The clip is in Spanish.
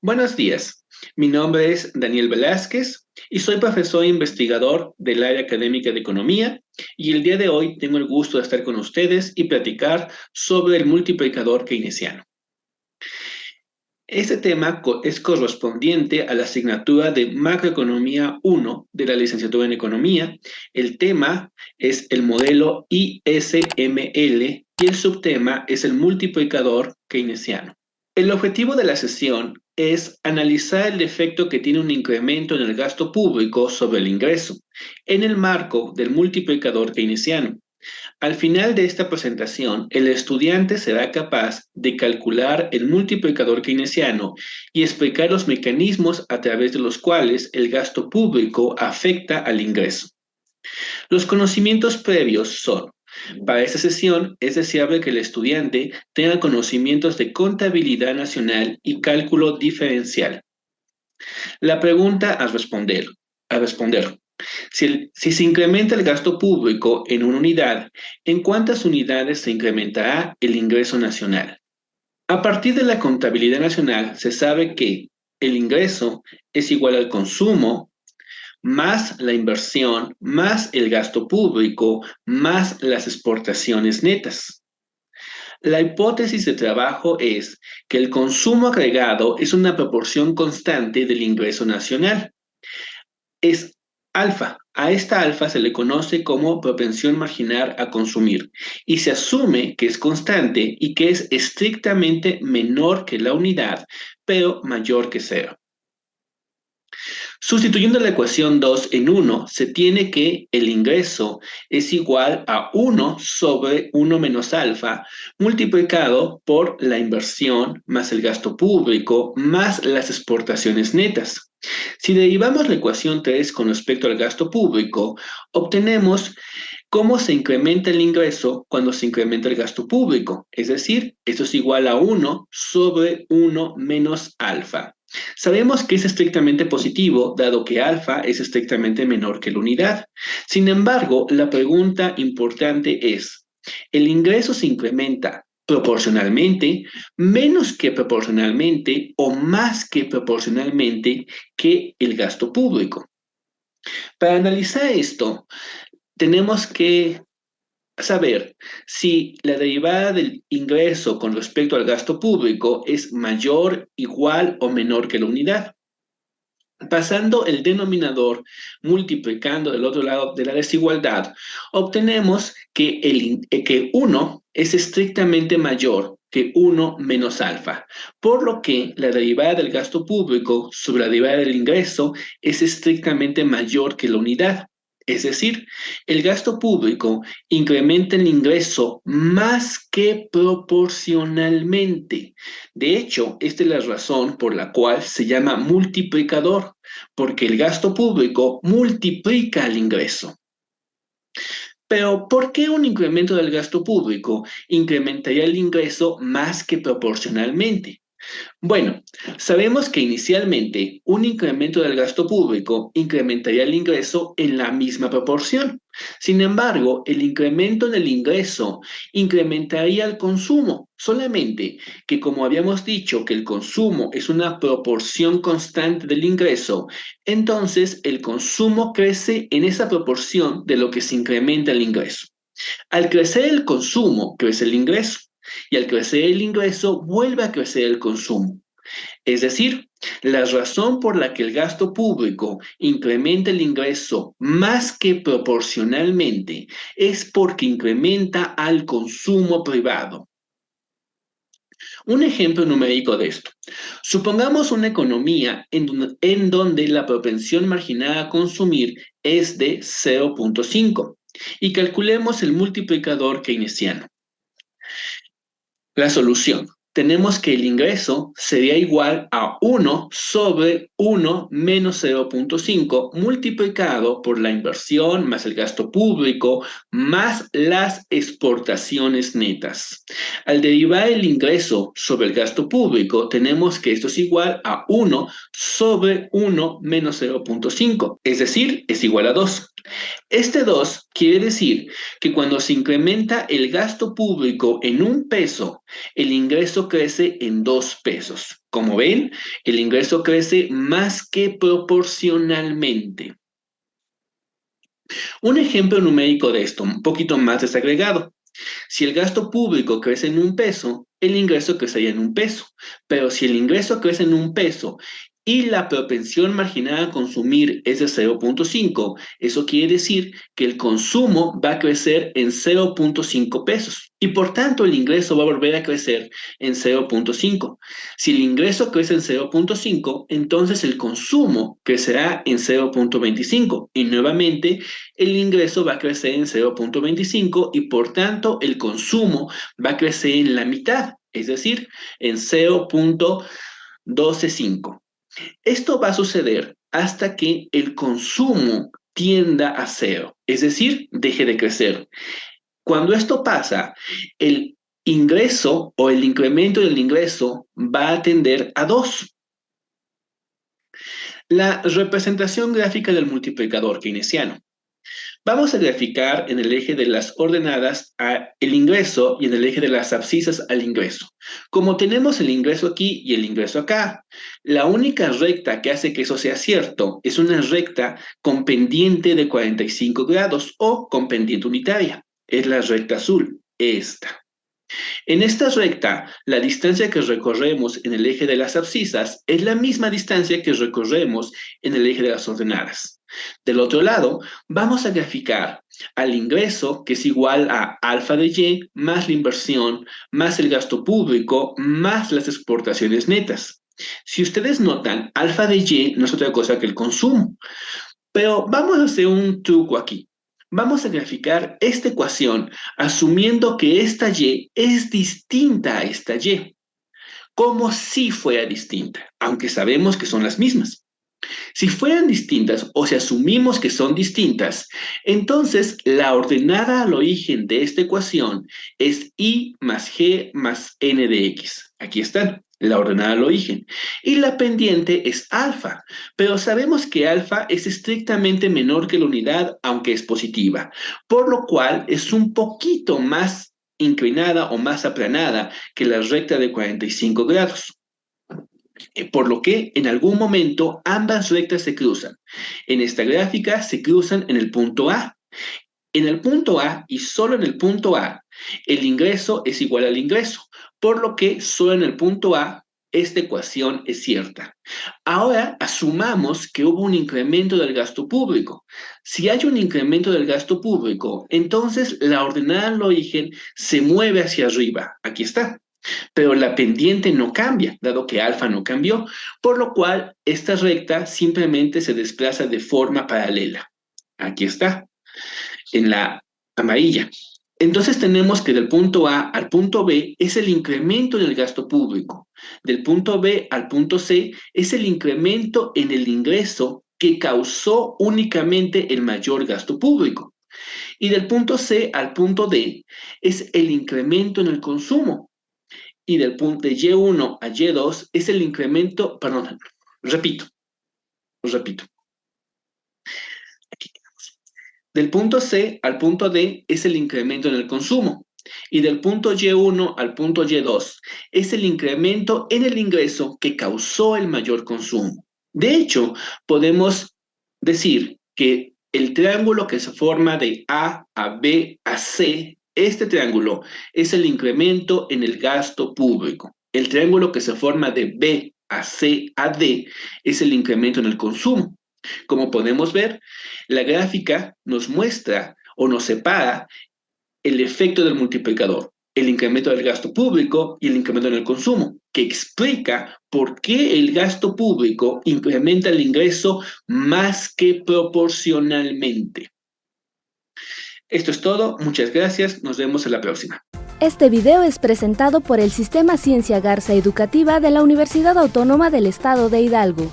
Buenos días, mi nombre es Daniel Velázquez y soy profesor e investigador del área académica de economía y el día de hoy tengo el gusto de estar con ustedes y platicar sobre el multiplicador keynesiano. Este tema es correspondiente a la asignatura de Macroeconomía 1 de la licenciatura en Economía. El tema es el modelo ISML y el subtema es el multiplicador keynesiano. El objetivo de la sesión es analizar el efecto que tiene un incremento en el gasto público sobre el ingreso, en el marco del multiplicador keynesiano. Al final de esta presentación, el estudiante será capaz de calcular el multiplicador keynesiano y explicar los mecanismos a través de los cuales el gasto público afecta al ingreso. Los conocimientos previos son: para esta sesión es deseable que el estudiante tenga conocimientos de contabilidad nacional y cálculo diferencial. La pregunta a responder. Si se incrementa el gasto público en una unidad, ¿en cuántas unidades se incrementará el ingreso nacional? A partir de la contabilidad nacional se sabe que el ingreso es igual al consumo más la inversión, más el gasto público, más las exportaciones netas. La hipótesis de trabajo es que el consumo agregado es una proporción constante del ingreso nacional. Es alfa. A esta alfa se le conoce como propensión marginal a consumir y se asume que es constante y que es estrictamente menor que la unidad, pero mayor que cero. Sustituyendo la ecuación 2 en 1, se tiene que el ingreso es igual a 1 sobre 1 menos alfa multiplicado por la inversión más el gasto público más las exportaciones netas. Si derivamos la ecuación 3 con respecto al gasto público, obtenemos cómo se incrementa el ingreso cuando se incrementa el gasto público. Es decir, esto es igual a 1 sobre 1 menos alfa. Sabemos que es estrictamente positivo, dado que alfa es estrictamente menor que la unidad. Sin embargo, la pregunta importante es: ¿el ingreso se incrementa proporcionalmente, menos que proporcionalmente o más que proporcionalmente que el gasto público? Para analizar esto, tenemos que saber si la derivada del ingreso con respecto al gasto público es mayor, igual o menor que la unidad. Pasando el denominador, multiplicando del otro lado de la desigualdad, obtenemos que 1 es estrictamente mayor que 1 menos alfa, por lo que la derivada del gasto público sobre la derivada del ingreso es estrictamente mayor que la unidad. Es decir, el gasto público incrementa el ingreso más que proporcionalmente. De hecho, esta es la razón por la cual se llama multiplicador, porque el gasto público multiplica el ingreso. Pero, ¿por qué un incremento del gasto público incrementaría el ingreso más que proporcionalmente? Bueno, sabemos que inicialmente un incremento del gasto público incrementaría el ingreso en la misma proporción. Sin embargo, el incremento en el ingreso incrementaría el consumo, solamente que, como habíamos dicho que el consumo es una proporción constante del ingreso, entonces el consumo crece en esa proporción de lo que se incrementa el ingreso. Al crecer el consumo, crece el ingreso. Y al crecer el ingreso, vuelve a crecer el consumo. Es decir, la razón por la que el gasto público incrementa el ingreso más que proporcionalmente es porque incrementa al consumo privado. Un ejemplo numérico de esto. Supongamos una economía en donde la propensión marginal a consumir es de 0.5 y calculemos el multiplicador keynesiano. La solución. Tenemos que el ingreso sería igual a 1 sobre 1 menos 0.5 multiplicado por la inversión más el gasto público más las exportaciones netas. Al derivar el ingreso sobre el gasto público, tenemos que esto es igual a 1 sobre 1 menos 0.5, es decir, es igual a 2. Este 2 quiere decir que cuando se incrementa el gasto público en 1 peso, el ingreso crece en 2 pesos. Como ven, el ingreso crece más que proporcionalmente. Un ejemplo numérico de esto, un poquito más desagregado. Si el gasto público crece en 1 peso, el ingreso crecería en 1 peso. Pero si el ingreso crece en 1 peso y la propensión marginal a consumir es de 0,5, eso quiere decir que el consumo va a crecer en 0,5 pesos. Y por tanto el ingreso va a volver a crecer en 0,5. Si el ingreso crece en 0,5, entonces el consumo crecerá en 0,25. Y nuevamente el ingreso va a crecer en 0,25 y por tanto el consumo va a crecer en la mitad, es decir, en 0,125. Esto va a suceder hasta que el consumo tienda a cero, es decir, deje de crecer. Cuando esto pasa, el ingreso o el incremento del ingreso va a tender a 2. La representación gráfica del multiplicador keynesiano. Vamos a graficar en el eje de las ordenadas el ingreso y en el eje de las abscisas al ingreso. Como tenemos el ingreso aquí y el ingreso acá, la única recta que hace que eso sea cierto es una recta con pendiente de 45 grados o con pendiente unitaria. Es la recta azul, esta. En esta recta, la distancia que recorremos en el eje de las abscisas es la misma distancia que recorremos en el eje de las ordenadas. Del otro lado, vamos a graficar al ingreso, que es igual a alfa de Y, más la inversión, más el gasto público, más las exportaciones netas. Si ustedes notan, alfa de Y no es otra cosa que el consumo. Pero vamos a hacer un truco aquí. Vamos a graficar esta ecuación asumiendo que esta Y es distinta a esta Y, como si fuera distinta, aunque sabemos que son las mismas. Si fueran distintas o si asumimos que son distintas, entonces la ordenada al origen de esta ecuación es y más g más n de x. Aquí están, la ordenada al origen. Y la pendiente es alfa, pero sabemos que alfa es estrictamente menor que la unidad, aunque es positiva, por lo cual es un poquito más inclinada o más aplanada que la recta de 45 grados. Por lo que en algún momento ambas rectas se cruzan. En esta gráfica se cruzan en el punto A. En el punto A y solo en el punto A, el ingreso es igual al ingreso, por lo que solo en el punto A esta ecuación es cierta. Ahora asumamos que hubo un incremento del gasto público. Si hay un incremento del gasto público, entonces la ordenada al origen se mueve hacia arriba. Aquí está. Pero la pendiente no cambia, dado que alfa no cambió, por lo cual esta recta simplemente se desplaza de forma paralela. Aquí está, en la amarilla. Entonces tenemos que del punto A al punto B es el incremento en el gasto público. Del punto B al punto C es el incremento en el ingreso que causó únicamente el mayor gasto público. Y del punto C al punto D es el incremento en el consumo. Y del punto de Y1 a Y2 es el incremento, perdón, repito. Aquí. Del punto C al punto D es el incremento en el consumo. Y del punto Y1 al punto Y2 es el incremento en el ingreso que causó el mayor consumo. De hecho, podemos decir que el triángulo que se forma de A a B a C, este triángulo es el incremento en el gasto público. El triángulo que se forma de B a C a D es el incremento en el consumo. Como podemos ver, la gráfica nos muestra o nos separa el efecto del multiplicador, el incremento del gasto público y el incremento en el consumo, que explica por qué el gasto público incrementa el ingreso más que proporcionalmente. Esto es todo, muchas gracias, nos vemos en la próxima. Este video es presentado por el Sistema Ciencia Garza Educativa de la Universidad Autónoma del Estado de Hidalgo.